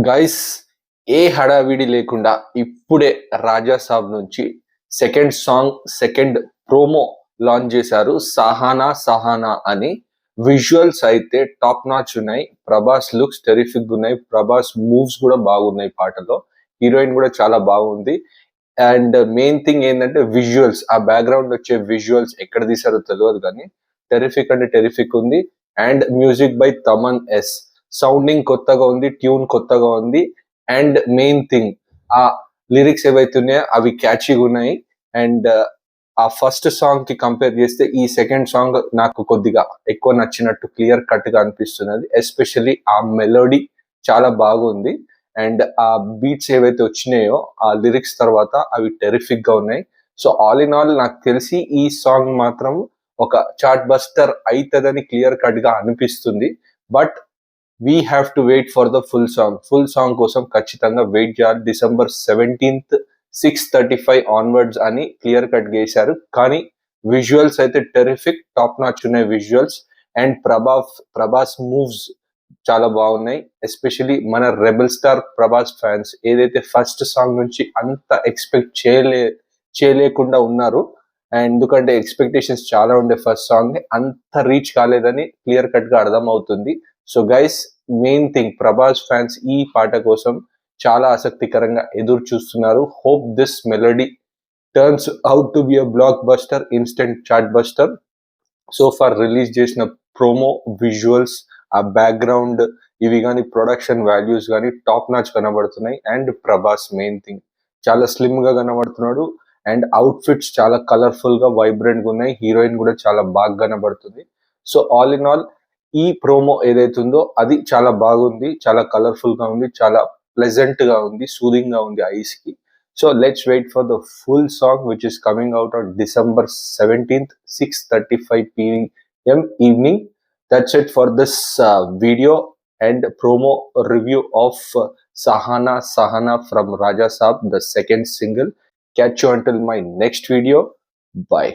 Guys, ఏ హడావిడి లేకుండా ఇప్పుడే రాజా సాబ్ నుంచి second song, second promo launch చేశారు. సహానా సహానా అని. విజువల్స్ అయితే టాప్ నాచ్ ఉన్నాయి. ప్రభాస్ లుక్స్ టెరిఫిక్ ఉన్నాయి. ప్రభాస్ మూవ్స్ కూడా బాగున్నాయి పాటలో. హీరోయిన్ కూడా చాలా బాగుంది. అండ్ మెయిన్ థింగ్ ఏంటంటే విజువల్స్, ఆ బ్యాక్గ్రౌండ్ వచ్చే విజువల్స్ ఎక్కడ తీసారో తెలియదు కానీ టెరిఫిక్ అంటే టెరిఫిక్ ఉంది. And music by Thaman S. Sounding కొత్తగా ఉంది, ట్యూన్ కొత్తగా ఉంది. అండ్ మెయిన్ థింగ్, ఆ లిరిక్స్ ఏవైతే ఉన్నాయో అవి క్యాచీగా ఉన్నాయి. అండ్ ఆ ఫస్ట్ సాంగ్ కి కంపేర్ చేస్తే ఈ సెకండ్ సాంగ్ నాకు కొద్దిగా ఎక్కువ నచ్చినట్టు క్లియర్ కట్ గా అనిపిస్తున్నది. ఎస్పెషల్లీ ఆ మెలోడీ చాలా బాగుంది. అండ్ ఆ బీట్స్ ఏవైతే వచ్చినాయో ఆ లిరిక్స్ తర్వాత అవి టెరిఫిక్ గా ఉన్నాయి. సో ఆల్ ఇన్ ఆల్ నాకు తెలిసి ఈ సాంగ్ మాత్రం ఒక చార్ట్ బస్టర్ అవుతుందని క్లియర్ కట్ గా అనిపిస్తుంది. But we have to wait for the full song. Full song కోసం ఖచ్చితంగా వెయిట్ చేయాలి. December 17th 6:35 ఆన్వర్డ్స్ అని క్లియర్ కట్ చేశారు. కానీ విజువల్స్ అయితే టెరిఫిక్, టాప్ నాచ్ ఉన్నాయి విజువల్స్. అండ్ ప్రభాస్ మూవ్స్ చాలా బాగున్నాయి. ఎస్పెషలీ మన రెబల్ స్టార్ ప్రభాస్ ఫ్యాన్స్ ఏదైతే ఫస్ట్ సాంగ్ నుంచి అంత ఎక్స్పెక్ట్ చేయలేకుండా ఉన్నారు. ఎందుకంటే ఎక్స్పెక్టేషన్స్ చాలా ఉండే ఫస్ట్ సాంగ్, అంత రీచ్ కాలేదని క్లియర్ కట్ గా అర్థం అవుతుంది. So guys, main thing, Prabhas fans ఈ పాట కోసం చాలా ఆసక్తికరంగా ఎదురు చూస్తున్నారు. Hope this melody turns out to be a blockbuster, instant chartbuster. So far release చేసిన ప్రోమో విజువల్స్, ఆ బ్యాక్గ్రౌండ్, ఇవి కానీ ప్రొడక్షన్ వాల్యూస్ కానీ టాప్ నాచ్ కనబడుతున్నాయి. అండ్ ప్రభాస్ మెయిన్ థింగ్ చాలా స్లిమ్ గా కనబడుతున్నాడు. అండ్ అవుట్ ఫిట్స్ చాలా కలర్ఫుల్ గా వైబ్రెంట్ గా ఉన్నాయి. హీరోయిన్ కూడా చాలా బాగా కనబడుతుంది. సో ఆల్ ఇన్ ఆల్ ఈ ప్రోమో ఏదైతే ఉందో అది చాలా బాగుంది, చాలా కలర్ఫుల్ గా ఉంది, చాలా ప్లెజెంట్ గా ఉంది, సూదింగ్ గా ఉంది ఐస్ కి. So let's wait for the full song, which is coming out on December 17th, 6:35 p.m. evening. That's it for this video and promo review of Sahana Sahana from Raja Saab, the second single. Catch you until my next video. Bye.